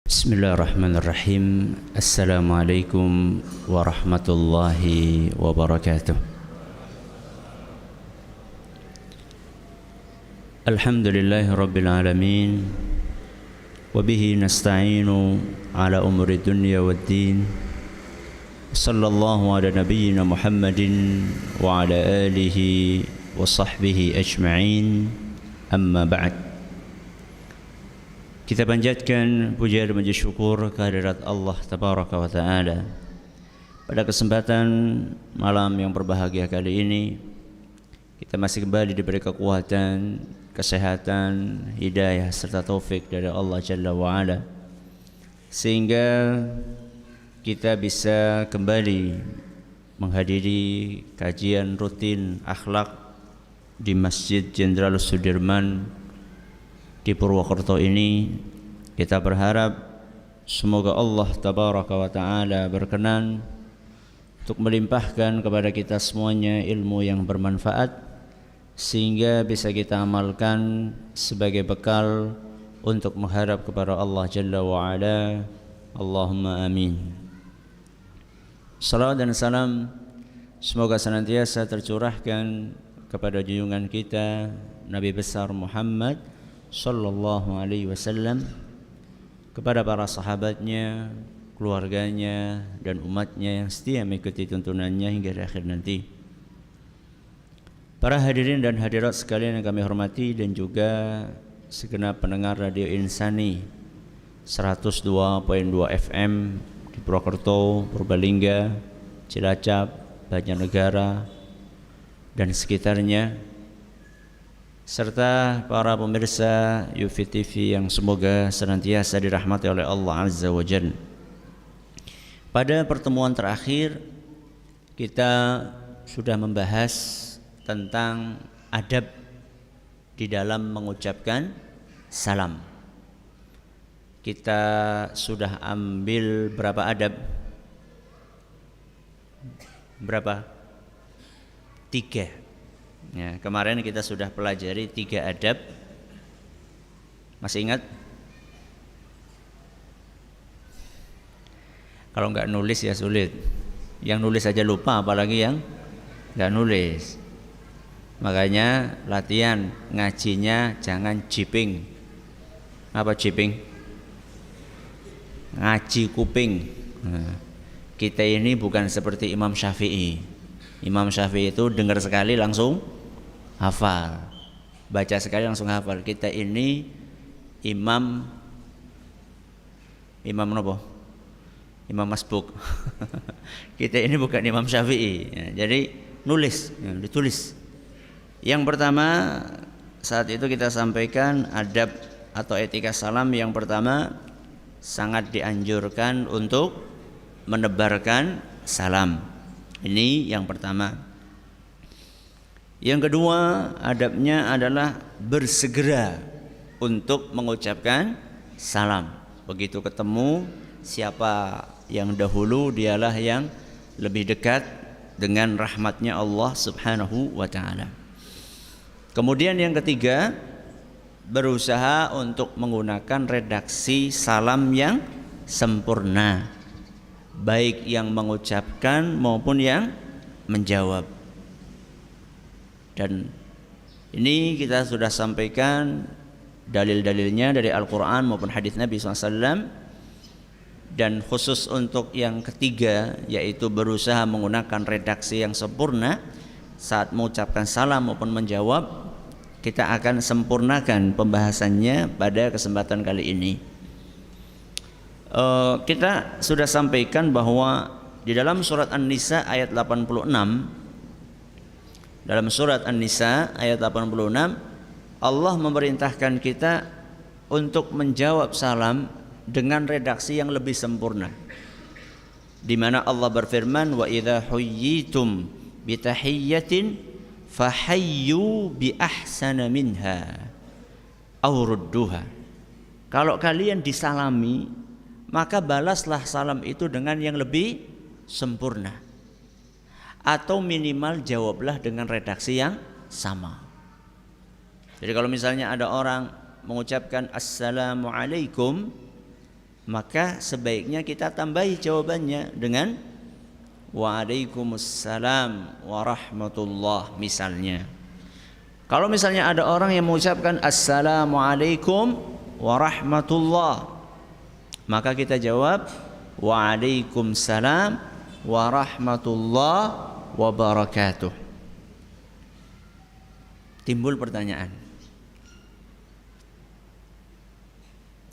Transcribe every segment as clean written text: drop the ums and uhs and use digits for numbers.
Bismillahirrahmanirrahim. Assalamualaikum warahmatullahi wabarakatuh. Alhamdulillahi rabbil alamin. Wabihi nasta'inu ala umuri dunya waddin. Sallallahu ala nabiyyina Muhammadin wa ala alihi wa sahbihi ajma'in. Amma ba'd. Kita panjatkan puja dan puji syukur kehadirat Allah Tabaraka wa Ta'ala. Pada kesempatan malam yang berbahagia kali ini, kita masih kembali diberi kekuatan, kesehatan, hidayah serta taufik dari Allah Jalla wa Ala, sehingga kita bisa kembali menghadiri kajian rutin akhlak di Masjid Jenderal Sudirman di Purwokerto ini. Kita berharap semoga Allah Tabaraka wa Ta'ala berkenan untuk melimpahkan kepada kita semuanya ilmu yang bermanfaat, sehingga bisa kita amalkan sebagai bekal untuk mengharap kepada Allah Jalla wa Ala. Allahumma amin. Salawat dan salam semoga senantiasa tercurahkan kepada junjungan kita Nabi besar Muhammad sallallahu alaihi wasallam, kepada para sahabatnya, keluarganya dan umatnya yang setia mengikuti tuntunannya hingga akhir nanti. Para hadirin dan hadirat sekalian yang kami hormati, dan juga segenap pendengar Radio Insani 102.2 FM di Purwokerto, Purbalingga, Cilacap, Banjarnegara dan sekitarnya, serta para pemirsa Yufi TV yang semoga senantiasa dirahmati oleh Allah Azza wa Jalla. Pada pertemuan terakhir kita sudah membahas tentang adab di dalam mengucapkan salam. Kita sudah ambil berapa adab? Berapa? 3. Ya, kemarin kita sudah pelajari 3 adab. Masih ingat? Kalau nggak nulis ya sulit. Yang nulis aja lupa, apalagi yang nggak nulis. Makanya latihan ngajinya jangan jiping. Apa jiping? Ngaji kuping. Nah, kita ini bukan seperti Imam Syafi'i. Imam Syafi'i itu dengar sekali langsung hafal, baca sekali langsung hafal. Kita ini imam apa? Imam masbuk. Kita ini bukan Imam Syafi'i ya, jadi nulis ya, ditulis. Yang pertama saat itu kita sampaikan adab atau etika salam. Yang pertama, sangat dianjurkan untuk menebarkan salam. Ini yang pertama. Yang kedua, adabnya adalah bersegera untuk mengucapkan salam. Begitu ketemu siapa yang dahulu, dialah yang lebih dekat dengan rahmatnya Allah Subhanahu wa Ta'ala. Kemudian yang ketiga, berusaha untuk menggunakan redaksi salam yang sempurna, baik yang mengucapkan maupun yang menjawab. Dan ini kita sudah sampaikan dalil-dalilnya dari Al-Quran maupun hadis Nabi SAW. Dan khusus untuk yang ketiga, yaitu berusaha menggunakan redaksi yang sempurna saat mengucapkan salam maupun menjawab, kita akan sempurnakan pembahasannya pada kesempatan kali ini. Kita sudah sampaikan bahwa di dalam surat An-Nisa ayat 86, dalam surat An-Nisa ayat 86, Allah memerintahkan kita untuk menjawab salam dengan redaksi yang lebih sempurna, di mana Allah berfirman, wa idza huyyitum bi tahiyyatin fahayyu bi ahsana minha aw rudduha. Kalau kalian disalami, maka balaslah salam itu dengan yang lebih sempurna, atau minimal jawablah dengan redaksi yang sama. Jadi kalau misalnya ada orang mengucapkan assalamualaikum, maka sebaiknya kita tambahi jawabannya dengan Waalaikumsalam warahmatullah misalnya. Kalau misalnya ada orang yang mengucapkan Assalamualaikum warahmatullah, maka kita jawab Waalaikumsalam warahmatullah wabarakatuh. Timbul pertanyaan.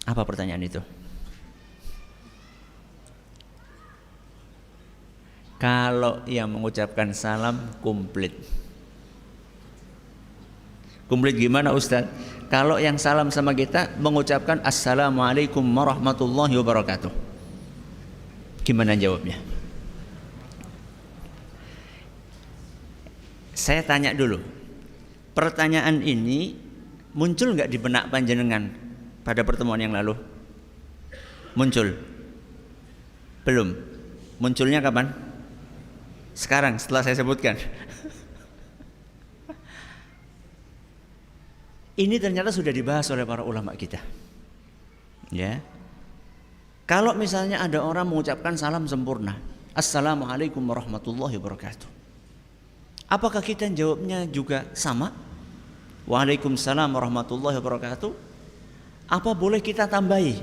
Apa pertanyaan itu? Kalau yang mengucapkan salam komplit. Komplit gimana Ustaz? Kalau yang salam sama kita mengucapkan Assalamualaikum warahmatullahi wabarakatuh. Gimana jawabnya? Saya tanya dulu. Pertanyaan ini muncul nggak di benak panjenengan pada pertemuan yang lalu? Muncul? Belum? Munculnya kapan? Sekarang setelah saya sebutkan. Ini ternyata sudah dibahas oleh para ulama kita. Ya. Kalau misalnya ada orang mengucapkan salam sempurna, Assalamualaikum warahmatullahi wabarakatuh, apakah kita jawabnya juga sama? Waalaikumsalam warahmatullahi wabarakatuh. Apa boleh kita tambahi?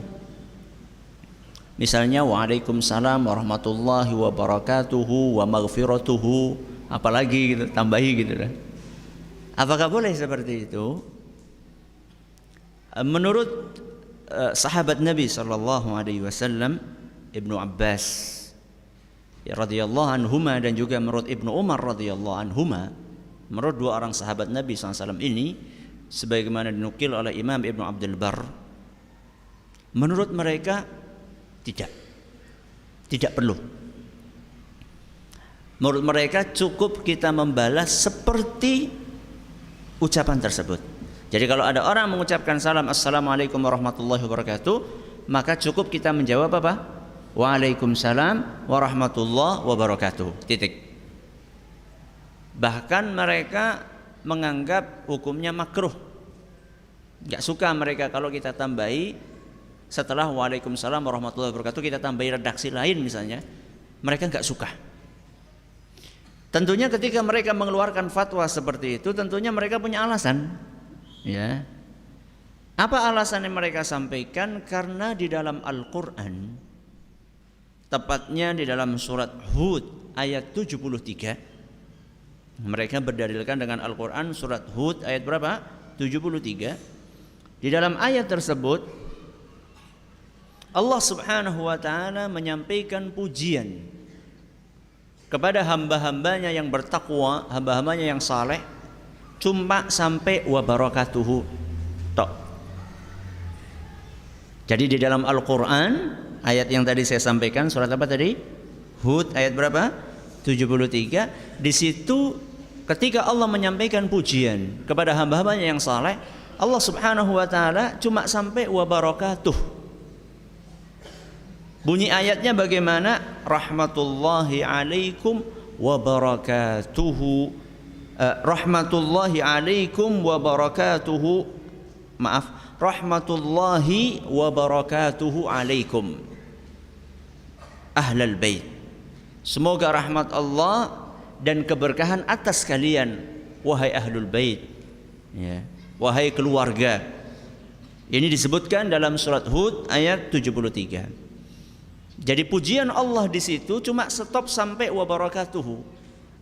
Misalnya Waalaikumsalam warahmatullahi wabarakatuhu wa maghfiratuhu, apalagi gitu, tambahi gitu kan. Apakah boleh seperti itu? Menurut sahabat Nabi sallallahu alaihi wasallam, Ibnu Abbas radhiyallahu anhuma dan juga menurut Ibnu Umar radhiyallahu anhuma, menurut dua orang sahabat Nabi SAW ini, sebagaimana dinukil oleh Imam Ibnu Abdul Barr, menurut mereka tidak perlu. Menurut mereka cukup kita membalas seperti ucapan tersebut. Jadi kalau ada orang mengucapkan salam Assalamualaikum warahmatullahi wabarakatuh, maka cukup kita menjawab apa? Waalaikumsalam warahmatullahi wabarakatuh. Titik. Bahkan mereka menganggap hukumnya makruh. Gak suka mereka kalau kita tambahi setelah Waalaikumsalam warahmatullahi wabarakatuh kita tambahi redaksi lain misalnya. Mereka gak suka. Tentunya ketika mereka mengeluarkan fatwa seperti itu, tentunya mereka punya alasan. Ya. Apa alasan yang mereka sampaikan? Karena di dalam Al-Quran, tepatnya di dalam surat Hud ayat 73, mereka berdalilkan dengan Al-Quran surat Hud ayat berapa? 73. Di dalam ayat tersebut Allah Subhanahu wa ta'ala menyampaikan pujian kepada hamba-hambanya yang bertakwa, hamba-hambanya yang saleh, cuma sampai wa barakatuhu tok. Jadi di dalam Al-Quran ayat yang tadi saya sampaikan, surat apa tadi? Hud ayat berapa? 73. Di situ ketika Allah menyampaikan pujian kepada hamba-hambanya yang saleh, Allah Subhanahu wa ta'ala cuma sampai wa barakatuh. Bunyi ayatnya bagaimana? Rahmatullahi alaikum wa barakatuhu. Rahmatullahi alaikum wa barakatuhu. Maaf, rahmatullahi wa barakatuhu alaikum ahlal bait. Semoga rahmat Allah dan keberkahan atas kalian wahai ahlul bait. Ya, wahai keluarga. Ini disebutkan dalam surat Hud ayat 73. Jadi pujian Allah di situ cuma stop sampai wa barakatuhu.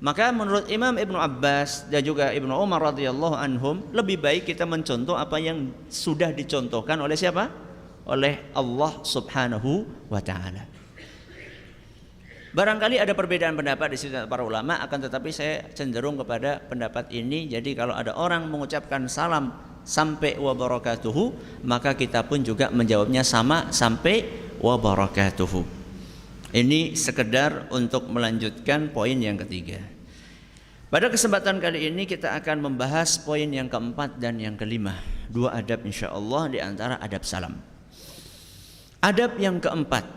Maka menurut Imam Ibnu Abbas dan juga Ibnu Umar radhiyallahu anhum, lebih baik kita mencontoh apa yang sudah dicontohkan oleh siapa? Oleh Allah Subhanahu wa ta'ala. Barangkali ada perbedaan pendapat di sini para ulama, akan tetapi saya cenderung kepada pendapat ini. Jadi kalau ada orang mengucapkan salam sampai wa barakatuhu, maka kita pun juga menjawabnya sama sampai wa barakatuhu. Ini sekedar untuk melanjutkan poin yang ketiga. Pada kesempatan kali ini kita akan membahas poin yang keempat dan yang kelima. Dua adab insyaallah di antara adab salam. Adab yang keempat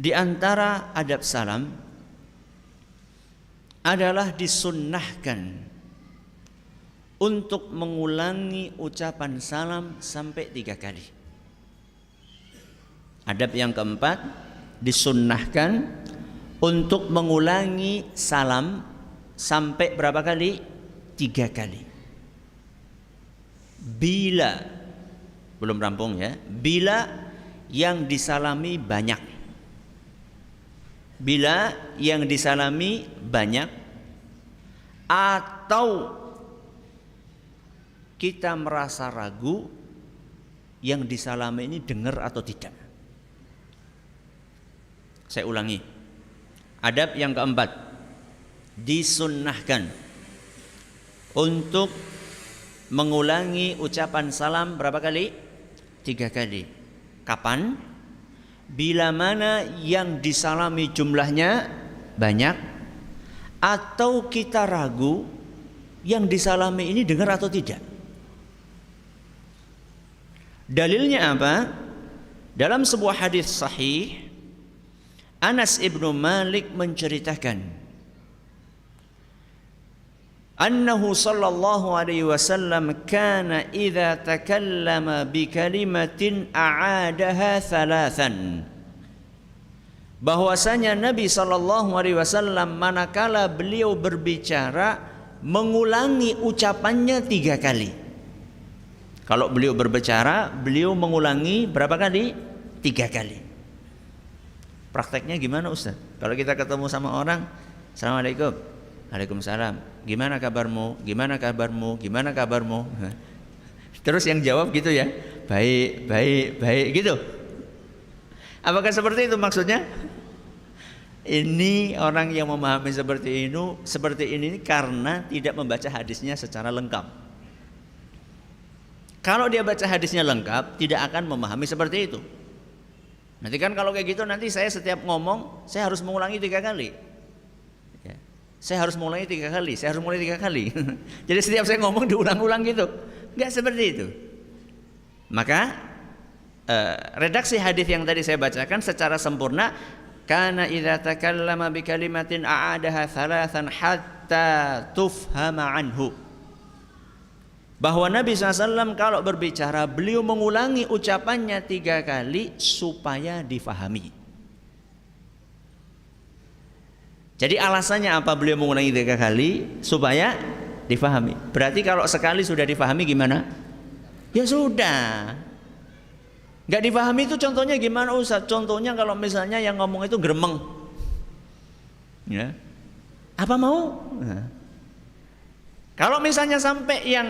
di antara adab salam adalah disunnahkan untuk mengulangi ucapan salam sampai 3 kali. Adab yang keempat, disunnahkan untuk mengulangi salam sampai berapa kali? 3 kali. Bila, belum rampung ya, bila yang disalami banyak. Bila yang disalami banyak, atau kita merasa ragu yang disalami ini dengar atau tidak. Saya ulangi. Adab yang keempat, disunnahkan untuk mengulangi ucapan salam berapa kali? 3 kali. Kapan? Bila mana yang disalami jumlahnya banyak, atau kita ragu yang disalami ini dengar atau tidak. Dalilnya apa? Dalam sebuah hadis sahih, Anas ibnu Malik menceritakan annahu sallallahu alaihi wasallam kana idza takallama bi kalimatin a'adaha thalathan, bahwasanya Nabi sallallahu alaihi wasallam manakala beliau berbicara mengulangi ucapannya 3 kali. Kalau beliau berbicara, beliau mengulangi berapa kali? 3 kali. Prakteknya gimana Ustaz? Kalau kita ketemu sama orang, Assalamualaikum. Waalaikumsalam. Gimana kabarmu? Gimana kabarmu? Gimana kabarmu? Terus yang jawab gitu ya. Baik, baik, baik gitu. Apakah seperti itu maksudnya? Ini orang yang memahami seperti ini karena tidak membaca hadisnya secara lengkap. Kalau dia baca hadisnya lengkap, tidak akan memahami seperti itu. Nanti kan kalau kayak gitu, nanti saya setiap ngomong saya harus mengulangi 3 kali. Ya. Saya harus mengulangi 3 kali. Saya harus mengulangi 3 kali. Jadi setiap saya ngomong diulang-ulang gitu. Enggak seperti itu. Maka redaksi hadis yang tadi saya bacakan secara sempurna, kana idza takallama bi kalimatin a'adaha thalathan hatta tufhama anhu. Bahwa Nabi SAW kalau berbicara, beliau mengulangi ucapannya 3 kali supaya difahami. Jadi alasannya apa beliau mengulangi 3 kali? Supaya difahami. Berarti kalau sekali sudah difahami gimana? Ya sudah. Gak difahami itu contohnya gimana Ustaz? Contohnya kalau misalnya yang ngomong itu gremeng, ya. Apa mau? Nah. Kalau misalnya sampai yang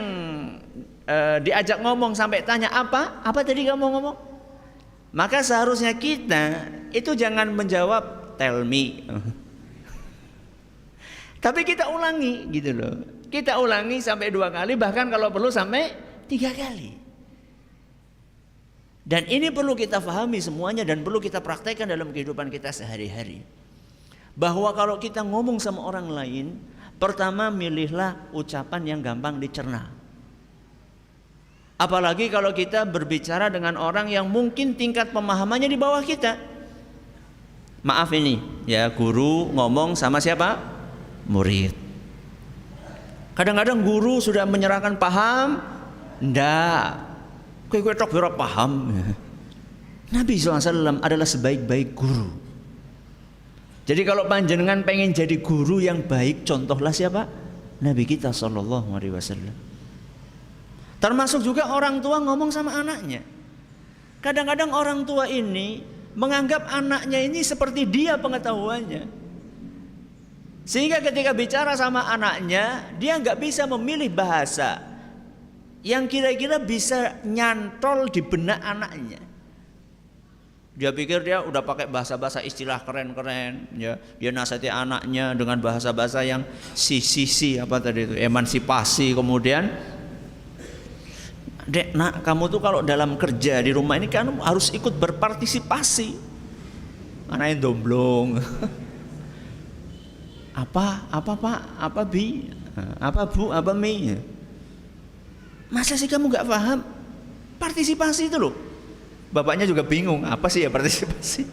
diajak ngomong sampai tanya apa tadi kamu ngomong, maka seharusnya kita itu jangan menjawab tell me, tapi kita ulangi gitu loh. Kita ulangi sampai 2 kali, bahkan kalau perlu sampai 3 kali. Dan ini perlu kita pahami semuanya dan perlu kita praktekkan dalam kehidupan kita sehari-hari. Bahwa kalau kita ngomong sama orang lain, pertama milihlah ucapan yang gampang dicerna. Apalagi kalau kita berbicara dengan orang yang mungkin tingkat pemahamannya di bawah kita. Maaf ini, ya guru ngomong sama siapa? Murid. Kadang-kadang guru sudah menyerahkan paham, ndak. Kowe tok ora paham. Nabi SAW adalah sebaik-baik guru. Jadi kalau panjenengan pengen jadi guru yang baik, contohlah siapa? Nabi kita SAW. Termasuk juga orang tua ngomong sama anaknya. Kadang-kadang orang tua ini menganggap anaknya ini seperti dia pengetahuannya, sehingga ketika bicara sama anaknya, dia nggak bisa memilih bahasa yang kira-kira bisa nyantol di benak anaknya. Dia pikir dia udah pakai bahasa-bahasa istilah keren-keren, ya. Dia nasihati anaknya dengan bahasa-bahasa yang si apa tadi itu, emansipasi. Kemudian, Dek, nak, kamu tuh kalau dalam kerja di rumah ini kan harus ikut berpartisipasi. Anaknya domblong. Apa Pak? Apa Bi? Apa Bu? Apa Mi? Masa sih kamu nggak paham? Partisipasi itu loh. Bapaknya juga bingung, apa sih ya partisipasi?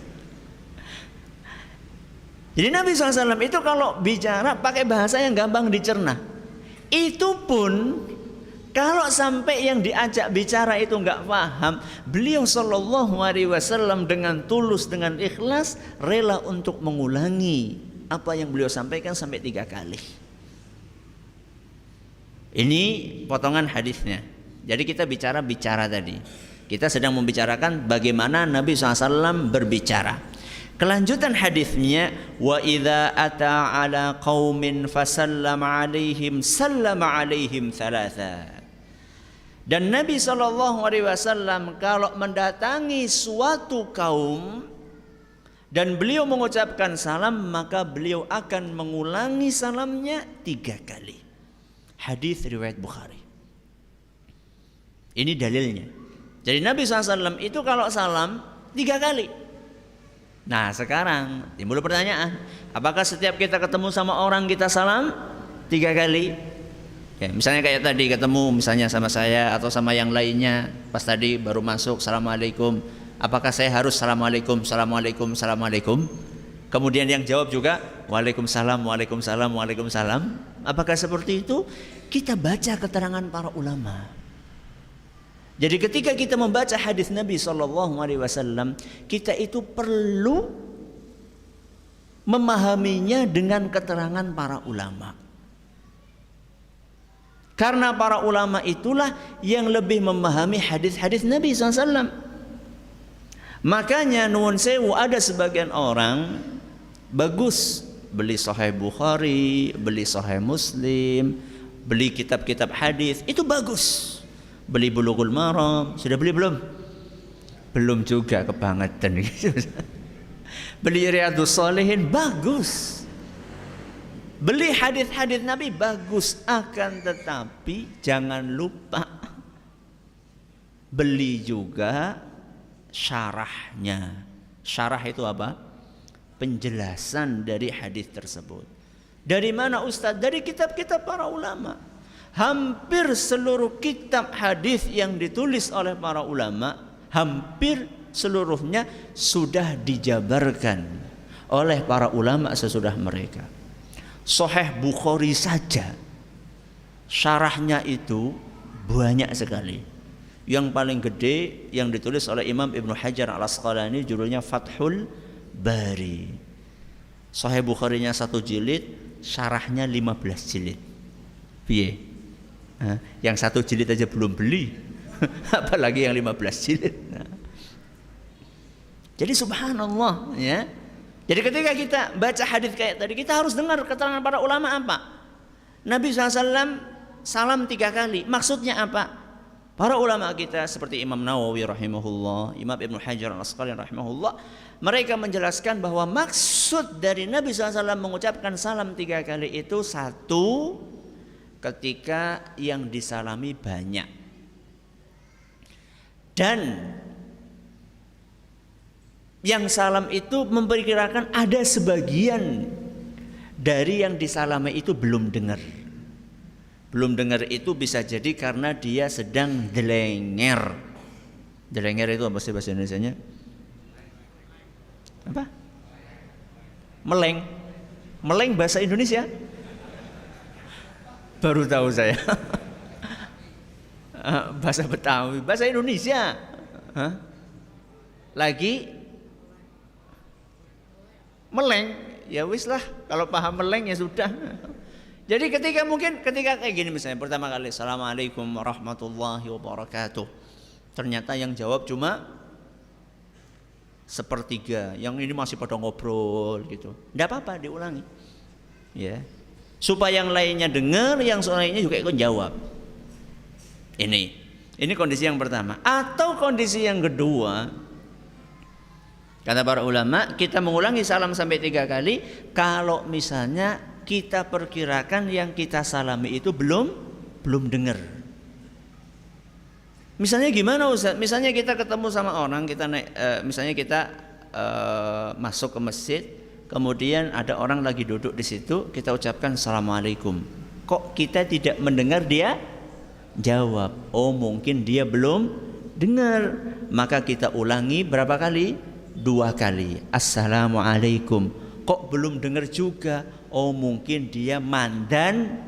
Jadi Nabi SAW itu kalau bicara pakai bahasa yang gampang dicerna. Itu pun Kalau sampai yang diajak bicara itu nggak paham, beliau Shallallahu Alaihi Wasallam dengan tulus, dengan ikhlas, rela untuk mengulangi apa yang beliau sampaikan sampai 3 kali. Ini potongan hadisnya. Jadi kita bicara tadi. Kita sedang membicarakan bagaimana Nabi SAW berbicara. Kelanjutan hadisnya, wa idza ata ala qaumin fasallama alaihim sallama alaihim thalatha. Dan Nabi SAW kalau mendatangi suatu kaum dan beliau mengucapkan salam, maka beliau akan mengulangi salamnya 3 kali. Hadis riwayat Bukhari. Ini dalilnya. Jadi Nabi SAW itu kalau salam 3 kali. Nah sekarang timbul pertanyaan, apakah setiap kita ketemu sama orang kita salam 3 kali? Ya, misalnya kayak tadi ketemu misalnya sama saya atau sama yang lainnya, pas tadi baru masuk assalamualaikum, apakah saya harus assalamualaikum, assalamualaikum, assalamualaikum? Kemudian yang jawab juga waalaikumsalam, waalaikumsalam, waalaikumsalam. Apakah seperti itu? Kita baca keterangan para ulama. Jadi ketika kita membaca hadis Nabi SAW, kita itu perlu memahaminya dengan keterangan para ulama. Karena para ulama itulah yang lebih memahami hadis-hadis Nabi SAW. Makanya nuwun sewu, ada sebagian orang bagus beli Sahih Bukhari, beli Sahih Muslim, beli kitab-kitab hadis, itu bagus. Beli Bulughul Maram, sudah beli belum? Belum juga, kebangetan. Beli Riyadhus Shalihin, bagus. Beli hadis-hadis Nabi, bagus. Akan tetapi jangan lupa beli juga syarahnya. Syarah itu apa? Penjelasan dari hadis tersebut. Dari mana Ustaz? Dari kitab-kitab para ulama. Hampir seluruh kitab hadis yang ditulis oleh para ulama, hampir seluruhnya sudah dijabarkan oleh para ulama sesudah mereka. Sahih Bukhari saja syarahnya itu banyak sekali. Yang paling gede yang ditulis oleh Imam Ibnu Hajar Al-Asqalani, judulnya Fathul Bari. Sahih Bukharinya 1 jilid, syarahnya 15 jilid. Piye? Yang 1 jilid aja belum beli, apalagi yang 15 jilid. Jadi subhanallah ya. Jadi ketika kita baca hadis kayak tadi, kita harus dengar keterangan para ulama apa. Nabi SAW salam 3 kali, maksudnya apa? Para ulama kita seperti Imam Nawawi rahimahullah, Imam Ibnu Hajar Al-Asqalani rahimahullah, mereka menjelaskan bahwa maksud dari Nabi SAW mengucapkan salam 3 kali itu, 1, ketika yang disalami banyak, dan yang salam itu memperkirakan ada sebagian dari yang disalami itu belum dengar. Belum dengar itu bisa jadi karena dia sedang delenger. Delenger itu apa sih bahasa Indonesianya? Apa? Meleng. Meleng bahasa Indonesia? Baru tahu saya. Bahasa Betawi, bahasa Indonesia. Lagi meleng, ya wis lah, kalau paham meleng ya sudah. Jadi ketika kayak gini misalnya, pertama kali assalamualaikum warahmatullahi wabarakatuh, ternyata yang jawab cuma 1/3, yang ini masih pada ngobrol gitu. Enggak apa-apa, diulangi. Ya. Supaya yang lainnya dengar, yang lainnya juga ikut jawab. Ini kondisi yang pertama. Atau kondisi yang kedua, kata para ulama, kita mengulangi salam sampai 3 kali kalau misalnya kita perkirakan yang kita salami itu belum dengar. Misalnya gimana Ustaz? Misalnya kita ketemu sama orang, kita naik, misalnya kita masuk ke masjid, kemudian ada orang lagi duduk di situ, kita ucapkan assalamualaikum. Kok kita tidak mendengar dia jawab? Oh, mungkin dia belum dengar. Maka kita ulangi berapa kali? 2 kali. Assalamualaikum. Kok belum dengar juga? Oh, mungkin dia mandan.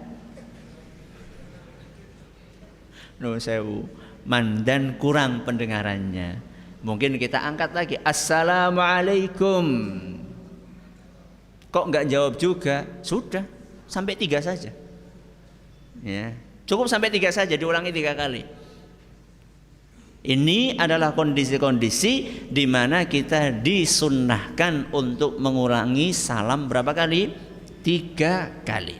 Nuwun sewu. Mandan kurang pendengarannya. Mungkin kita angkat lagi, assalamualaikum. Kok nggak jawab juga? Sudah, sampai 3 saja. Ya, cukup sampai 3 saja, diulangi 3 kali. Ini adalah kondisi-kondisi di mana kita disunnahkan untuk mengulangi salam berapa kali? 3 kali.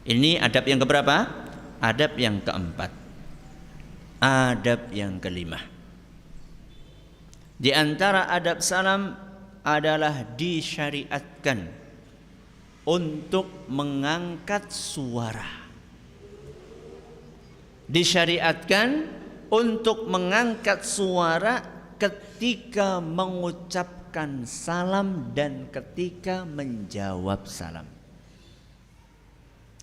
Ini adab yang keberapa? Adab yang keempat. Adab yang kelima. Di antara adab salam adalah disyariatkan untuk mengangkat suara. Disyariatkan untuk mengangkat suara ketika mengucapkan salam dan ketika menjawab salam.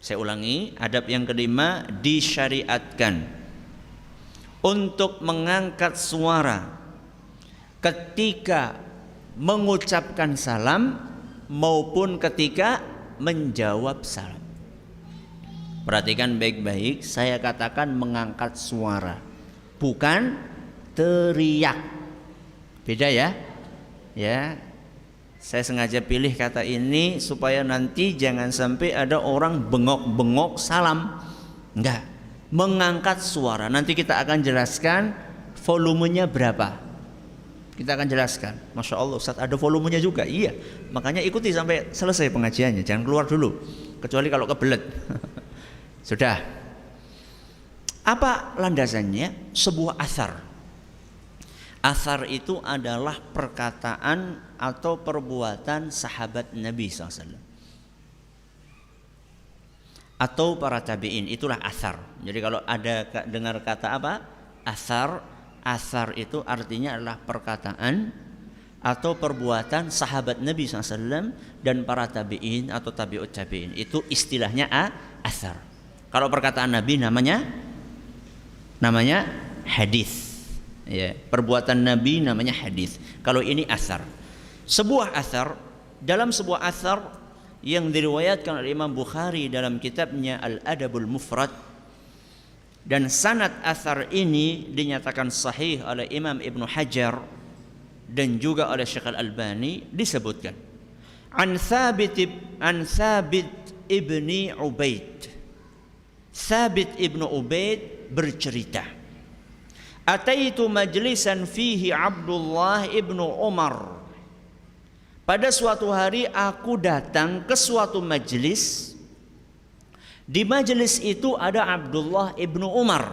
Saya ulangi, adab yang kelima, disyariatkan untuk mengangkat suara ketika mengucapkan salam maupun ketika menjawab salam. Perhatikan baik-baik, saya katakan mengangkat suara, bukan teriak. Beda ya? Ya. Saya sengaja pilih kata ini supaya nanti jangan sampai ada orang bengok-bengok salam. Enggak. Mengangkat suara. Nanti kita akan jelaskan volumenya berapa. Kita akan jelaskan. Masya Allah Ustaz, ada volumenya juga. Iya. Makanya ikuti sampai selesai pengajiannya. Jangan keluar dulu. Kecuali kalau kebelet. Sudah. Apa landasannya? Sebuah athar. Athar itu adalah perkataan atau perbuatan sahabat Nabi SAW atau para tabi'in. Itulah athar. Jadi kalau ada dengar kata apa? Athar. Athar itu artinya adalah perkataan atau perbuatan sahabat Nabi SAW dan para tabi'in atau tabi'ut tabi'in. Itu istilahnya athar. Kalau perkataan Nabi namanya hadis. Ya, perbuatan Nabi namanya hadis. Kalau ini athar. Sebuah athar, dalam sebuah athar yang diriwayatkan oleh Imam Bukhari dalam kitabnya Al-Adabul Mufrad, dan sanad athar ini dinyatakan sahih oleh Imam Ibnu Hajar dan juga oleh Syekh Al-Albani, disebutkan an Thabit ibni Ubaid. Thabit ibnu Ubaid bercerita, ataitu majlisan fihi Abdullah ibnu Umar. Pada suatu hari aku datang ke suatu majlis. Di majlis itu ada Abdullah ibnu Umar.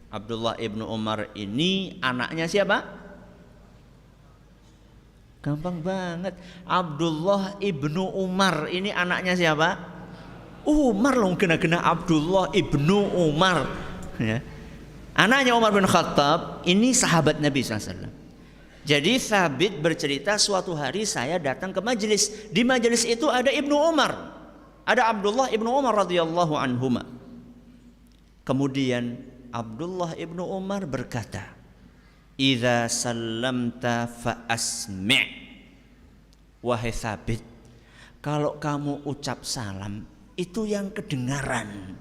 Abdullah ibnu Umar ini anaknya siapa? Gampang banget. Abdullah ibnu Umar ini anaknya siapa? Umar loh, gena-gena Abdullah ibnu Umar. Ya. Anaknya Umar bin Khattab ini sahabat Nabi SAW. Jadi Thabit bercerita, suatu hari saya datang ke majelis. Di majelis itu ada Ibnu Umar, ada Abdullah Ibnu Umar radhiyallahu anhuma. Kemudian Abdullah Ibnu Umar berkata, "Idza sallamta fa asmi'." Wahai Thabit, kalau kamu ucap salam itu yang kedengaran.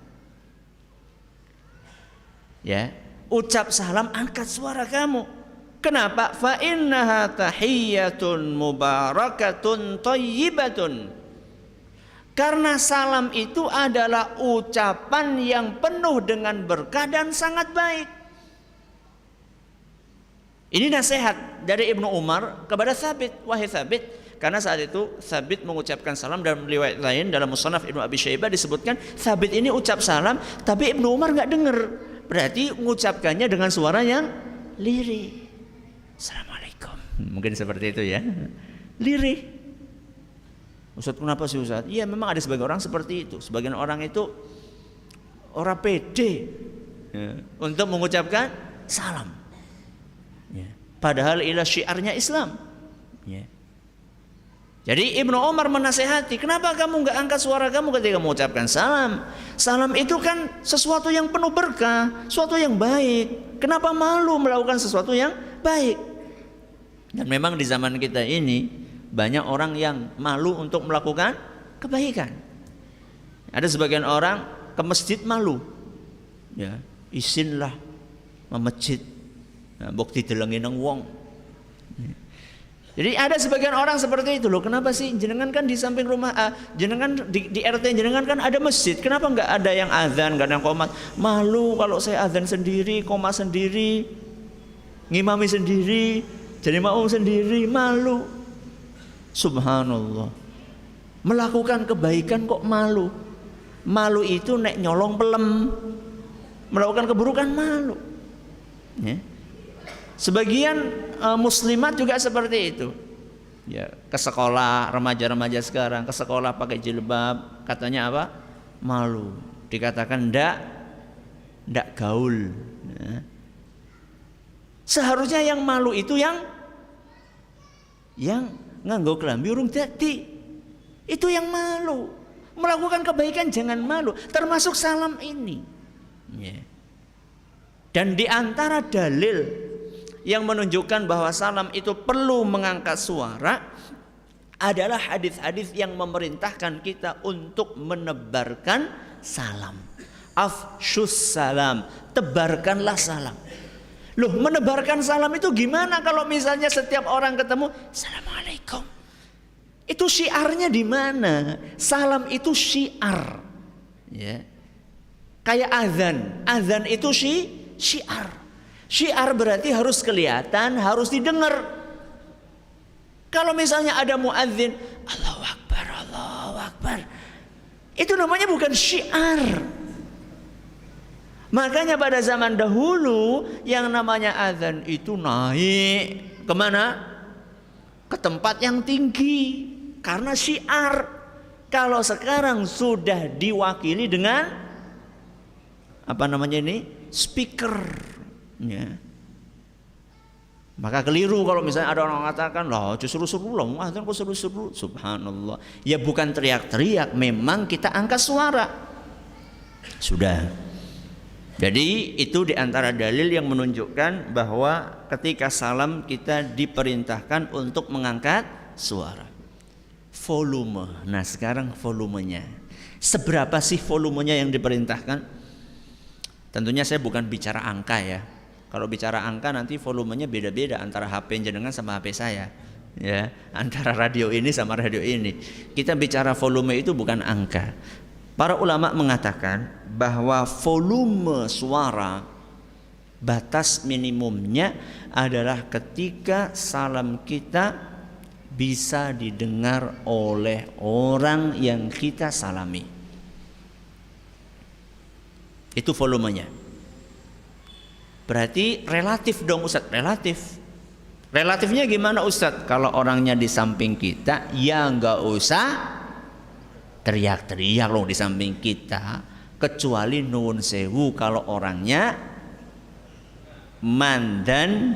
Ya, ucap salam, angkat suara kamu. Kenapa? Fa innaha tahiyyatun mubarakatun thayyibatun. Karena salam itu adalah ucapan yang penuh dengan berkah dan sangat baik. Ini nasihat dari Ibnu Umar kepada Thabit. Wahai Thabit, karena saat itu Thabit mengucapkan salam. Dalam riwayat lain dalam Musannaf Ibnu Abi Syaibah disebutkan Thabit ini ucap salam, tapi Ibnu Umar nggak dengar. Berarti mengucapkannya dengan suara yang lirih. Assalamualaikum. Mungkin seperti itu ya. Lirih. Ustaz, kenapa sih Ustaz? Iya, memang ada sebagian orang seperti itu. Sebagian orang itu orang pede ya, untuk mengucapkan salam. Ya. Padahal ila syiarnya Islam. Ya. Jadi Ibnu Umar menasehati, kenapa kamu nggak angkat suara kamu ketika mengucapkan salam? Salam itu kan sesuatu yang penuh berkah, sesuatu yang baik. Kenapa malu melakukan sesuatu yang baik? Dan memang di zaman kita ini banyak orang yang malu untuk melakukan kebaikan. Ada sebagian orang ke masjid malu. ya, isinlah masjid. Nah, mbok didelengi nang wong. Jadi ada sebagian orang seperti itu loh. Kenapa sih jenengan kan di samping rumah jenengan di RT jenengan kan ada masjid. Kenapa nggak ada yang azan, nggak ada yang qomat? Malu kalau saya azan sendiri, qomat sendiri, ngimami sendiri, jadi makmum sendiri, malu. Subhanallah. Melakukan kebaikan kok malu. Malu itu nek nyolong pelem, melakukan keburukan malu. Ya. Sebagian muslimat juga seperti itu. Ya, ke sekolah, remaja-remaja sekarang ke sekolah pakai jilbab, katanya apa? Malu. Dikatakan ndak gaul. Ya. Seharusnya yang malu itu yang nganggo klambi urung dadi. Itu yang malu. Melakukan kebaikan jangan malu, termasuk salam ini. Ya. Dan di antara dalil yang menunjukkan bahwa salam itu perlu mengangkat suara adalah hadis-hadis yang memerintahkan kita untuk menebarkan salam. Afshus salam, tebarkanlah salam. Loh, menebarkan salam itu gimana kalau misalnya setiap orang ketemu Assalamualaikum? Itu syiarnya di mana? Salam itu syiar. Ya. Kayak azan. Azan itu syiar. Syiar berarti harus kelihatan, harus didengar. Kalau misalnya ada muadzin, Allahu Akbar, Allahu Akbar, itu namanya bukan syiar. Makanya pada zaman dahulu yang namanya azan itu naik kemana? Ke tempat yang tinggi karena syiar. Kalau sekarang sudah diwakili dengan apa namanya ini? Speaker. Ya. Maka keliru kalau misalnya ada orang mengatakan, "Lah, seru-seru lah, azan kok seru-seru." Subhanallah. Ya bukan teriak-teriak, memang kita angkat suara. Sudah. Jadi itu diantara dalil yang menunjukkan bahwa ketika salam kita diperintahkan untuk mengangkat suara. Volume. Nah, sekarang volumenya. Seberapa sih volumenya yang diperintahkan? Tentunya saya bukan bicara angka ya. Kalau bicara angka nanti volumenya beda-beda antara HP jenengan sama HP saya, ya, antara radio ini sama radio ini. Kita bicara volume itu bukan angka. Para ulama mengatakan bahwa volume suara batas minimumnya adalah ketika salam kita bisa didengar oleh orang yang kita salami. Itu volumenya. Berarti relatif dong Ustadz, relatif. Relatifnya gimana Ustadz? Kalau orangnya di samping kita, ya nggak usah teriak-teriak loh di samping kita. Kecuali nuwun sewu kalau orangnya mandan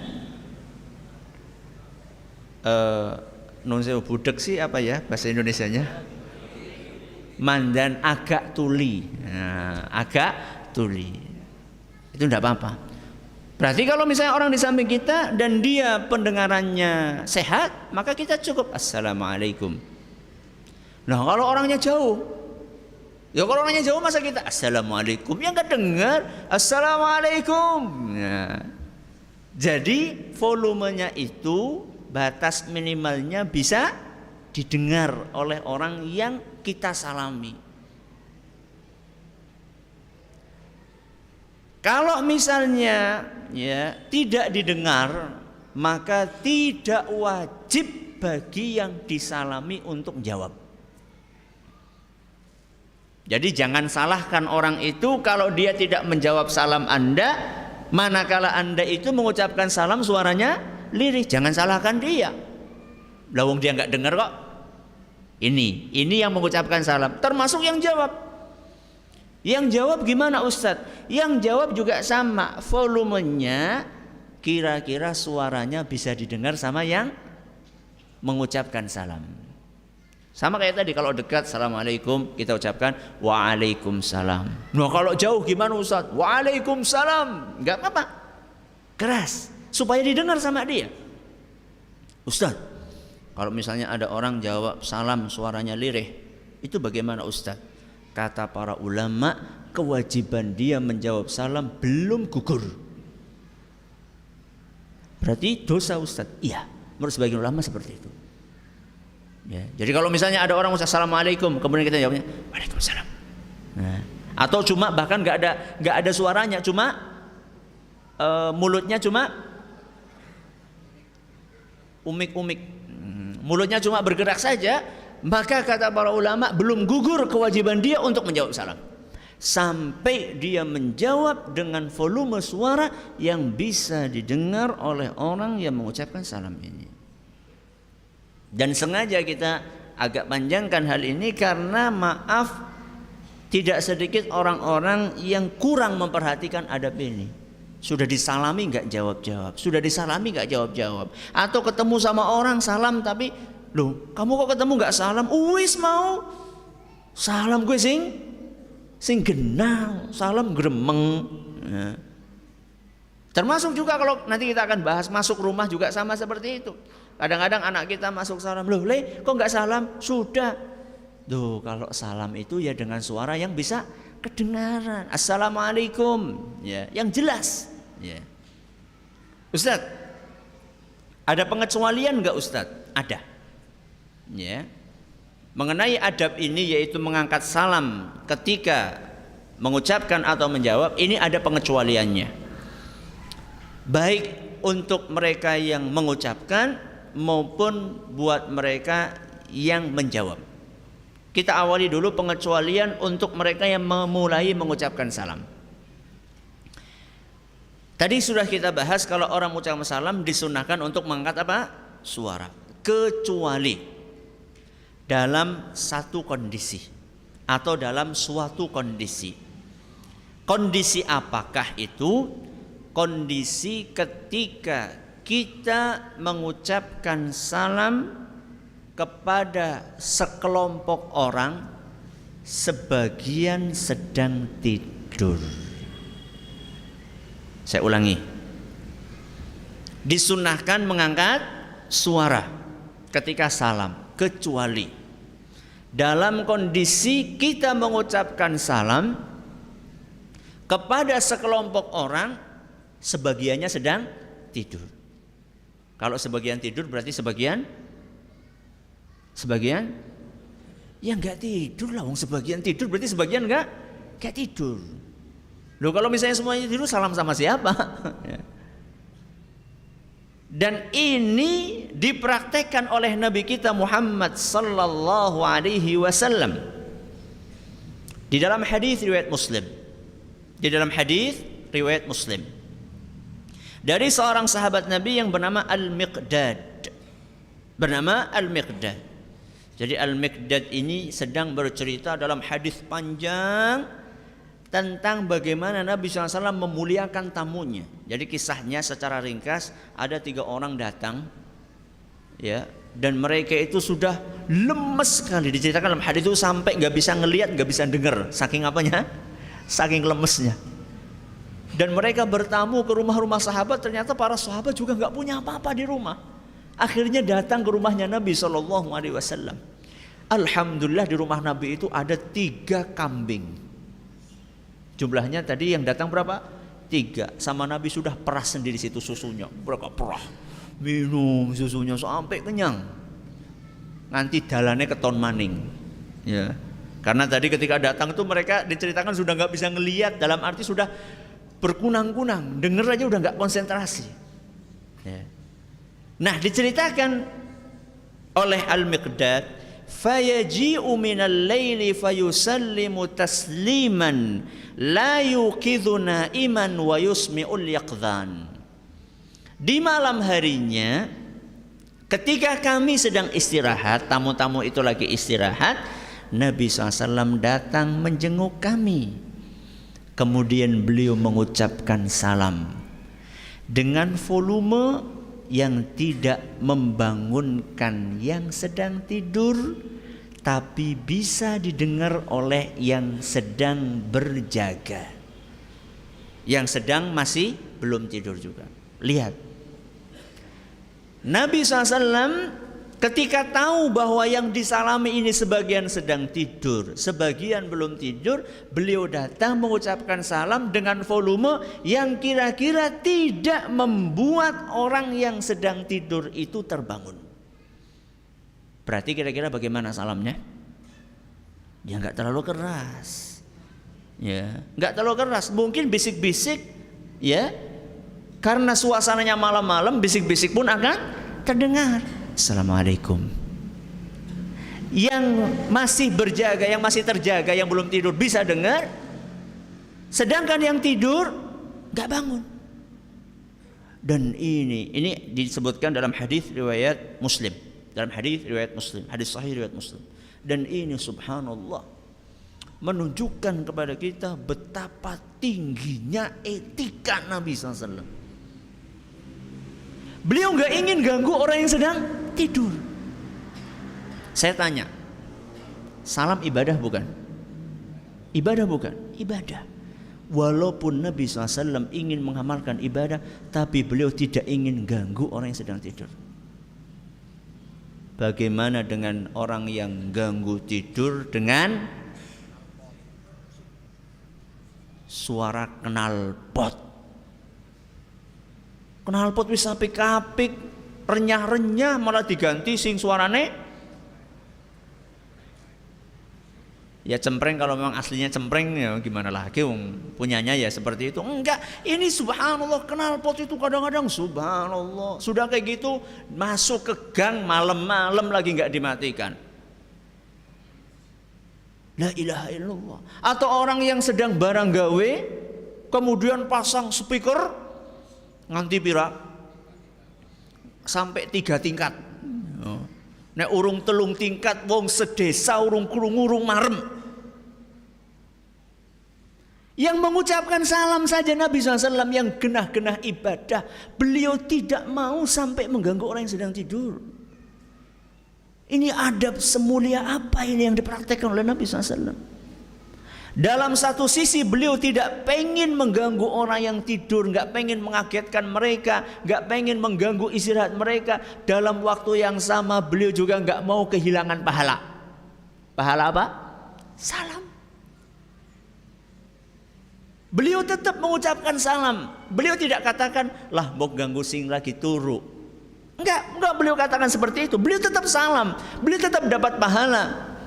nuwun sewu budek sih apa ya bahasa Indonesianya? Mandan agak tuli. Nah, agak tuli. Itu enggak apa-apa. Berarti kalau misalnya orang di samping kita dan dia pendengarannya sehat, maka kita cukup Assalamualaikum. Nah, kalau orangnya jauh, ya kalau orangnya jauh masa kita Assalamualaikum, yang nggak dengar Assalamualaikum. Nah, jadi volumenya itu batas minimalnya bisa didengar oleh orang yang kita salami. Kalau misalnya ya tidak didengar, maka tidak wajib bagi yang disalami untuk jawab. Jadi jangan salahkan orang itu kalau dia tidak menjawab salam Anda, manakala Anda itu mengucapkan salam suaranya lirih. Jangan salahkan dia. Lawang dia nggak dengar kok. Ini yang mengucapkan salam, termasuk yang jawab. Yang jawab gimana Ustadz? Yang jawab juga sama, volumenya kira-kira suaranya bisa didengar sama yang mengucapkan salam. Sama kayak tadi, kalau dekat Assalamualaikum kita ucapkan Waalaikumsalam. Nah kalau jauh gimana Ustadz? Waalaikumsalam. Gak apa-apa, keras supaya didengar sama dia. Ustadz, kalau misalnya ada orang jawab salam suaranya lirih, itu bagaimana Ustadz? Kata para ulama, kewajiban dia menjawab salam belum gugur. Berarti dosa Ustaz? Iya, menurut sebagian ulama seperti itu. Ya, jadi kalau misalnya ada orang ucap assalamualaikum, kemudian kita jawabnya waalaikumsalam. Nah, atau cuma bahkan nggak ada suaranya, cuma mulutnya cuma umik-umik, mulutnya cuma bergerak saja, maka kata para ulama belum gugur kewajiban dia untuk menjawab salam sampai dia menjawab dengan volume suara yang bisa didengar oleh orang yang mengucapkan salam ini. Dan sengaja kita agak panjangkan hal ini karena maaf tidak sedikit orang-orang yang kurang memperhatikan adab ini. Sudah disalami nggak jawab-jawab, sudah disalami nggak jawab-jawab, atau ketemu sama orang salam tapi loh kamu kok ketemu nggak salam? Uwis mau salam gue sing genah, salam gremeng. Ya. Termasuk juga kalau nanti kita akan bahas masuk rumah juga sama seperti itu. Kadang-kadang anak kita masuk salam, loh Le kok nggak salam? Sudah. Tuh kalau salam itu ya dengan suara yang bisa kedengaran. Assalamualaikum, ya, yang jelas. Ya. Ustadz, ada pengecualian nggak Ustadz? Ada. Ya. Mengenai adab ini yaitu mengangkat salam ketika mengucapkan atau menjawab, ini ada pengecualiannya. Baik untuk mereka yang mengucapkan maupun buat mereka yang menjawab. Kita awali dulu pengecualian untuk mereka yang memulai mengucapkan salam. Tadi sudah kita bahas kalau orang mengucapkan salam disunahkan untuk mengangkat apa? Suara. Kecuali dalam satu kondisi atau dalam suatu kondisi. Kondisi apakah itu? Kondisi ketika kita mengucapkan salam kepada sekelompok orang sebagian sedang tidur. Saya ulangi. Disunahkan mengangkat suara ketika salam, kecuali dalam kondisi kita mengucapkan salam kepada sekelompok orang sebagiannya sedang tidur. Kalau sebagian tidur berarti sebagian ya nggak tidur lah. Wong sebagian tidur berarti sebagian nggak tidur. Loh kalau misalnya semuanya tidur salam sama siapa? Dan ini dipraktekkan oleh Nabi kita Muhammad sallallahu alaihi wasallam di dalam hadis riwayat Muslim. Di dalam hadis riwayat Muslim. Dari seorang sahabat Nabi yang bernama Al-Miqdad. Jadi Al-Miqdad ini sedang bercerita dalam hadis panjang tentang bagaimana Nabi SAW memuliakan tamunya. Jadi kisahnya secara ringkas, ada 3 orang datang, ya, dan mereka itu sudah lemes sekali. Diceritakan dalam hadis itu sampai nggak bisa ngelihat, nggak bisa dengar, saking apanya? Saking lemesnya. Dan mereka bertamu ke rumah-rumah sahabat. Ternyata para sahabat juga nggak punya apa-apa di rumah. Akhirnya datang ke rumahnya Nabi SAW. Alhamdulillah di rumah Nabi itu ada 3 kambing. Jumlahnya tadi yang datang berapa? 3. Sama Nabi sudah peras sendiri situ susunya. Mereka perah, minum susunya sampai kenyang. Nanti dalannya keton maning. Ya. Karena tadi ketika datang itu mereka diceritakan sudah nggak bisa ngelihat, dalam arti sudah berkunang-kunang, denger aja udah nggak konsentrasi. Ya. Nah diceritakan oleh Al-Miqdad, fayaji'u minal laili fayusallimu tasliman la yuqidhu na'iman wa yusmi'ul yaqdhan. Di malam harinya ketika kami sedang istirahat, tamu-tamu itu lagi istirahat, Nabi SAW datang menjenguk kami. Kemudian beliau mengucapkan salam dengan volume yang tidak membangunkan yang sedang tidur, tapi bisa didengar oleh yang sedang berjaga, yang sedang masih belum tidur juga. Lihat, Nabi SAW Ketika tahu bahwa yang disalami ini sebagian sedang tidur, sebagian belum tidur, beliau datang mengucapkan salam dengan volume yang kira-kira tidak membuat orang yang sedang tidur itu terbangun. Berarti kira-kira bagaimana salamnya? Ya nggak terlalu keras, ya nggak terlalu keras. Mungkin bisik-bisik, ya, karena suasananya malam-malam, bisik-bisik pun akan terdengar. Assalamualaikum. Yang masih berjaga, yang masih terjaga, yang belum tidur bisa dengar, sedangkan yang tidur nggak bangun. Dan ini disebutkan dalam hadis riwayat Muslim, hadis sahih riwayat Muslim. Dan ini subhanallah menunjukkan kepada kita betapa tingginya etika Nabi SAW. Beliau nggak ingin ganggu orang yang sedang tidur. Saya tanya, salam ibadah bukan? Ibadah bukan? Ibadah. Walaupun Nabi SAW ingin mengamalkan ibadah, tapi beliau tidak ingin ganggu orang yang sedang tidur. Bagaimana dengan orang yang ganggu tidur dengan suara knalpot? Knalpot wis apik-apik, renyah-renyah malah diganti sing suarane ya cempreng. Kalau memang aslinya cempreng ya gimana lagi, punyanya ya seperti itu. Enggak, ini subhanallah knalpot itu kadang-kadang subhanallah sudah kayak gitu masuk ke gang malam-malam lagi nggak dimatikan. La ilaha illallah. Atau orang yang sedang barang gawe kemudian pasang speaker nganti pira sampai 3 tingkat. Nek urung 3 tingkat wong sedesa urung krungu marem. Yang mengucapkan salam saja Nabi SAW yang genah-genah ibadah, beliau tidak mau sampai mengganggu orang yang sedang tidur. Ini adab semulia apa ini yang dipraktekkan oleh Nabi SAW? Dalam satu sisi beliau tidak pengen mengganggu orang yang tidur, nggak pengen mengagetkan mereka, nggak pengen mengganggu istirahat mereka. Dalam waktu yang sama beliau juga nggak mau kehilangan pahala. Pahala apa? Salam. Beliau tetap mengucapkan salam. Beliau tidak katakan lah mau ganggu sing lagi turu. Enggak beliau katakan seperti itu. Beliau tetap salam. Beliau tetap dapat pahala.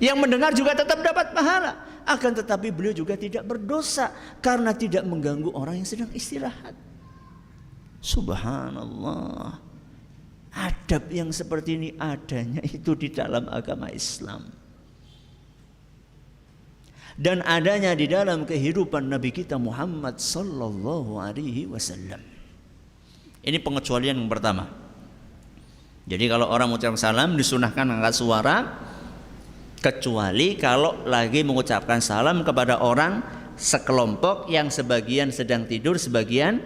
Yang mendengar juga tetap dapat pahala. Akan tetapi beliau juga tidak berdosa karena tidak mengganggu orang yang sedang istirahat. Subhanallah. Adab yang seperti ini adanya itu di dalam agama Islam. Dan adanya di dalam kehidupan Nabi kita Muhammad sallallahu alaihi wasallam. Ini pengecualian yang pertama. Jadi kalau orang mengucapkan salam disunahkan angkat suara, kecuali kalau lagi mengucapkan salam kepada orang sekelompok yang sebagian sedang tidur, sebagian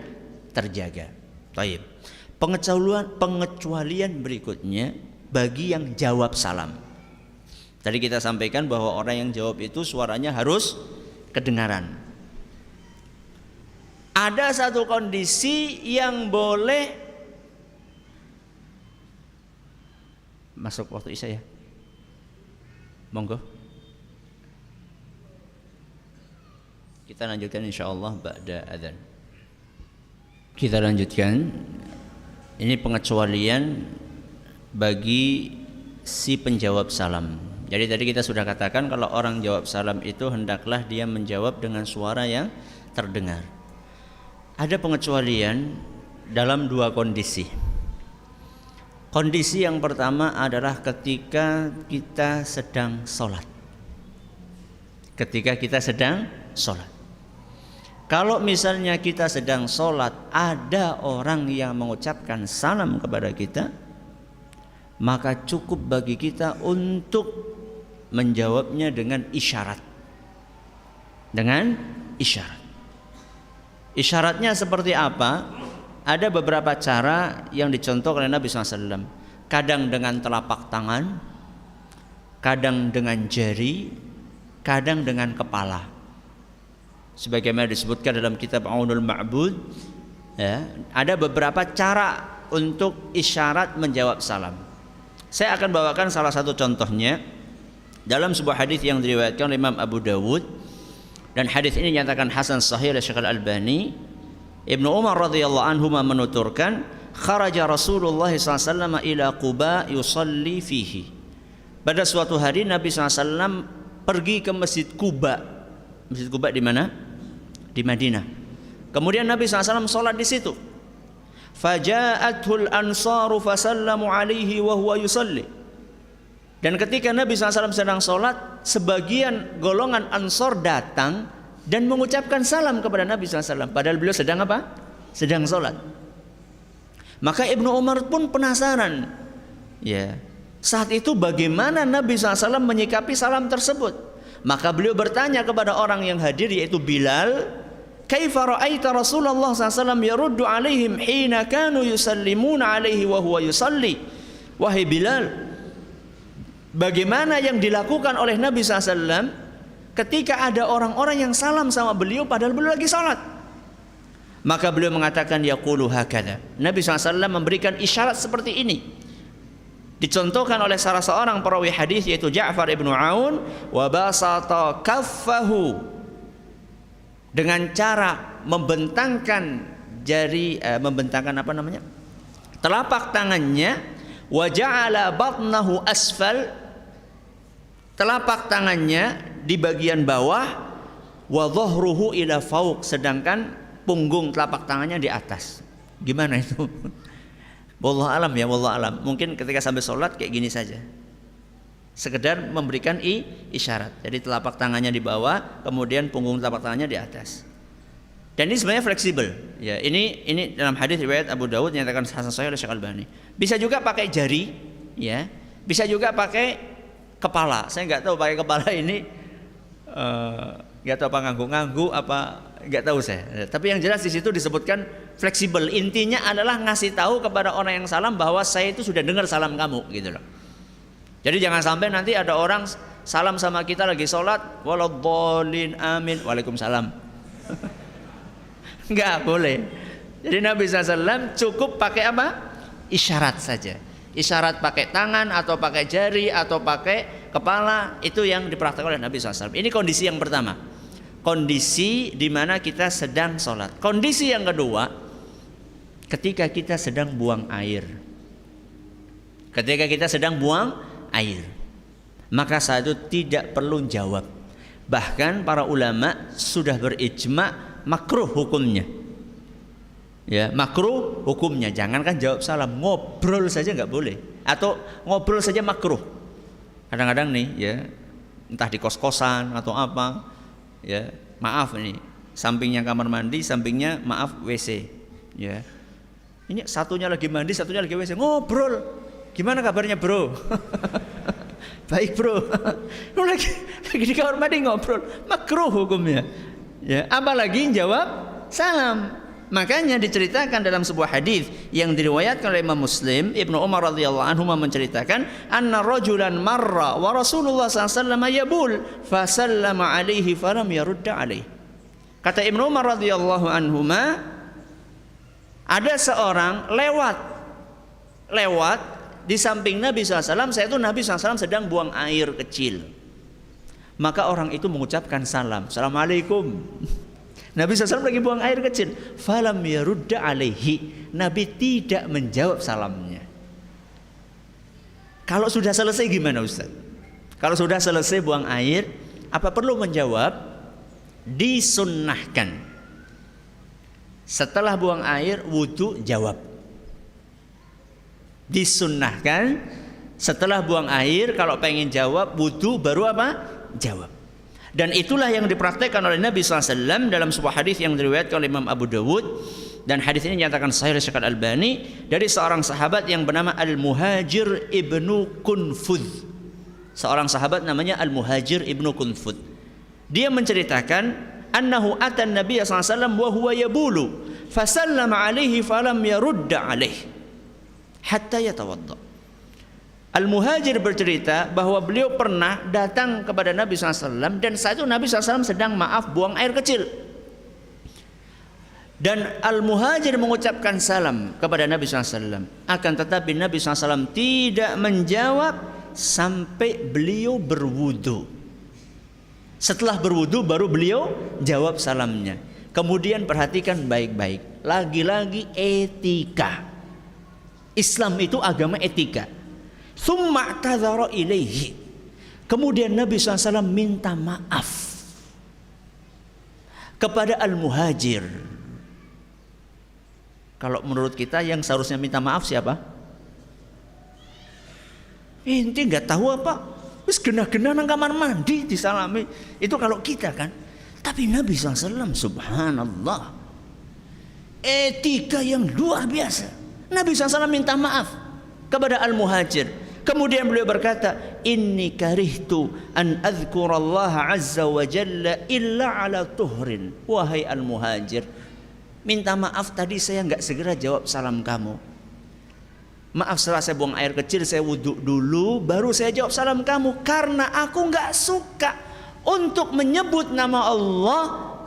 terjaga. Baik. Pengecualian berikutnya bagi yang jawab salam. Tadi kita sampaikan bahwa orang yang jawab itu suaranya harus kedengaran. Ada satu kondisi yang boleh masuk waktu isya ya. Monggo. Kita lanjutkan insyaallah ba'da adzan. Kita lanjutkan. Ini pengecualian bagi si penjawab salam. Jadi tadi kita sudah katakan kalau orang jawab salam itu hendaklah dia menjawab dengan suara yang terdengar. Ada pengecualian dalam 2 kondisi. Kondisi yang pertama adalah ketika kita sedang sholat. Ketika kita sedang sholat. Kalau misalnya kita sedang sholat, ada orang yang mengucapkan salam kepada kita, maka cukup bagi kita untuk menjawabnya dengan isyarat. Dengan isyarat. Isyaratnya seperti apa? Ada beberapa cara yang dicontohkan oleh Nabi SAW. Kadang dengan telapak tangan, kadang dengan jari, kadang dengan kepala. Sebagaimana disebutkan dalam kitab Aunul Ma'bud, ya, ada beberapa cara untuk isyarat menjawab salam. Saya akan bawakan salah satu contohnya dalam sebuah hadis yang diriwayatkan oleh Imam Abu Dawud, dan hadis ini dinyatakan hasan sahih oleh Syekh Al-Albani. Ibnu Umar radhiyallahu anhu menuturkan, kharaja Rasulullah SAW ila Quba yusalli fihi. Pada suatu hari Nabi SAW pergi ke Masjid Quba. Masjid Quba di mana? Di Madinah. Kemudian Nabi SAW sholat di situ. Faja'athul ansaru fasallamu alaihi wa huwa yusalli. Dan ketika Nabi SAW sedang sholat, sebagian golongan Ansor datang dan mengucapkan salam kepada Nabi SAW. Padahal beliau sedang apa? Sedang sholat. Maka Ibnu Umar pun penasaran. Ya, saat itu bagaimana Nabi SAW menyikapi salam tersebut? Maka beliau bertanya kepada orang yang hadir, yaitu Bilal, kaifa ra'aita Rasulullah SAW yaruddu alaihim hina kanu yusallimuna alaihi wa huwa yusalli? Wahai Bilal, bagaimana yang dilakukan oleh Nabi SAW ketika ada orang-orang yang salam sama beliau padahal beliau lagi salat? Maka beliau mengatakan, yaqulu hakadha. Nabi SAW memberikan isyarat seperti ini. Dicontohkan oleh salah seorang perawi hadis, yaitu Ja'far ibnu Aun, wa basata kaffahu, dengan cara membentangkan jari, telapak tangannya, wa ja'ala batnahu asfal, telapak tangannya di bagian bawah, wa dhahruhu ila fauq, sedangkan punggung telapak tangannya di atas. Gimana itu? Wallahu alam ya, wallahu alam. Mungkin ketika sampai sholat kayak gini saja, sekedar memberikan isyarat. Jadi telapak tangannya di bawah, kemudian punggung telapak tangannya di atas. Dan ini sebenarnya fleksibel. Ya, ini dalam hadis riwayat Abu Dawud nyatakan hasan sahih oleh Syekh Al-Albani. Bisa juga pakai jari, ya. Bisa juga pakai kepala. Saya nggak tahu pakai kepala ini, nggak tahu apa ngangguk-ngangguk apa, nggak tahu saya. Tapi yang jelas di situ disebutkan fleksibel. Intinya adalah ngasih tahu kepada orang yang salam bahwa saya itu sudah dengar salam kamu, gitu loh. Jadi jangan sampai nanti ada orang salam sama kita lagi sholat, waladhdallin amin, waalaikumsalam. Nggak boleh. Jadi Nabi SAW cukup pakai apa? Isyarat saja. Isyarat pakai tangan atau pakai jari atau pakai kepala, itu yang dipraktikkan oleh Nabi SAW. Ini kondisi yang pertama. Kondisi di mana kita sedang sholat. Kondisi yang kedua, ketika kita sedang buang air. Ketika kita sedang buang air, maka saat itu tidak perlu jawab. Bahkan para ulama sudah berijma makruh hukumnya. Ya, makruh hukumnya. Jangankan jawab salam, ngobrol saja nggak boleh. Atau ngobrol saja makruh. Kadang-kadang nih, ya, entah di kos-kosan atau apa, ya, maaf ini, sampingnya kamar mandi, sampingnya maaf WC, ya. Ini satunya lagi mandi, satunya lagi WC, ngobrol. Gimana kabarnya, bro? Baik, bro. Lu lagi di kamar mandi ngobrol, makruh hukumnya. Ya, apalagi jawab salam. Makanya diceritakan dalam sebuah hadis yang diriwayatkan oleh Imam Muslim, Ibnu Umar radhiyallahu anhu menceritakan, anna rajulan marra wa Rasulullah sallallahu alaihi yabul fa sallama alaihi falam yarudda alaihi. Kata Ibnu Umar radhiyallahu anhu, ada seorang lewat di samping Nabi SAW. Saya itu Nabi SAW sedang buang air kecil. Maka orang itu mengucapkan salam, assalamualaikum. Nabi SAW lagi buang air kecil. Falam yarudda alaihi. Nabi tidak menjawab salamnya. Kalau sudah selesai gimana, Ustaz? Kalau sudah selesai buang air, apa perlu menjawab? Disunnahkan setelah buang air wudu jawab. Disunnahkan setelah buang air, kalau pengen jawab wudu baru apa? Jawab. Dan itulah yang dipraktekkan oleh Nabi SAW dalam sebuah hadis yang diriwayatkan oleh Imam Abu Dawud, dan hadis ini dinyatakan sahih oleh Syekh Al-Albani dari seorang sahabat yang bernama Al-Muhajir ibnu Kunfudh. Seorang sahabat namanya Al-Muhajir ibnu Kunfudh. Dia menceritakan annahu atan Nabi SAW wa huwa yabulu fasallama alaihi falam yarudda alaihi hatta yatawadda. Al-Muhajir bercerita bahwa beliau pernah datang kepada Nabi SAW, dan saat itu Nabi SAW sedang buang air kecil. Dan al-muhajir mengucapkan salam kepada Nabi SAW. Akan tetapi Nabi SAW tidak menjawab sampai beliau berwudu. Setelah berwudu baru beliau jawab salamnya. Kemudian perhatikan baik-baik. Lagi-lagi etika. Islam itu agama etika. Tsumma tadzara ilaihi. Kemudian Nabi SAW minta maaf kepada al-muhajir. Kalau menurut kita yang seharusnya minta maaf siapa? Ente nggak tahu apa? Wis gena-gena nang kamar mandi disalami. Itu kalau kita kan. Tapi Nabi SAW, subhanallah, etika yang luar biasa. Nabi SAW minta maaf kepada al-muhajir. Kemudian beliau berkata, inni karihtu an azkurallaha azza wa jalla illa ala tuhrin. Wahai al-muhajir, minta maaf tadi saya nggak segera jawab salam kamu. Maaf, setelah saya buang air kecil, saya wudhu dulu, baru saya jawab salam kamu. Karena aku nggak suka untuk menyebut nama Allah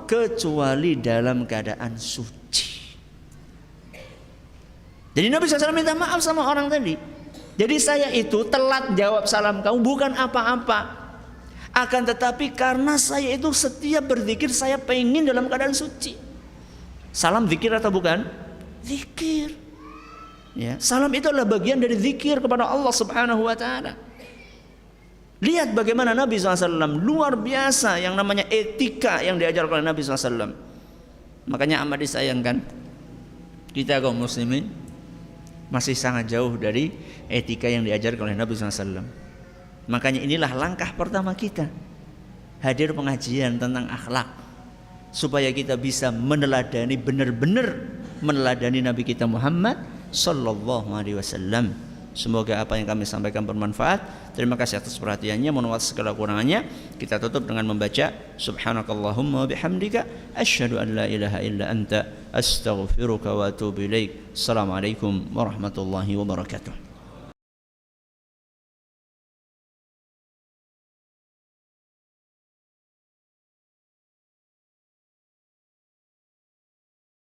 kecuali dalam keadaan suci. Jadi Nabi SAW minta maaf sama orang tadi. Jadi saya itu telat jawab salam kamu bukan apa-apa. Akan tetapi karena saya itu setiap berzikir saya pengen dalam keadaan suci. Salam zikir atau bukan? Zikir. Ya, salam itu adalah bagian dari zikir kepada Allah Subhanahu wa taala. Lihat bagaimana Nabi SAW luar biasa yang namanya etika yang diajarkan oleh Nabi SAW. Makanya amat disayangkan kita kaum muslimin masih sangat jauh dari etika yang diajarkan oleh Nabi SAW. Makanya inilah langkah pertama kita, hadir pengajian tentang akhlak, supaya kita bisa meneladani, benar-benar meneladani Nabi kita Muhammad Sallallahu Alaihi Wasallam. Semoga apa yang kami sampaikan bermanfaat. Terima kasih atas perhatiannya. Mohon maaf segala kurangannya. Kita tutup dengan membaca Subhanakallahumma bihamdika asyhadu an la ilaha illa anta astaghfiruka wa atubu ilaik. Assalamualaikum warahmatullahi wabarakatuh.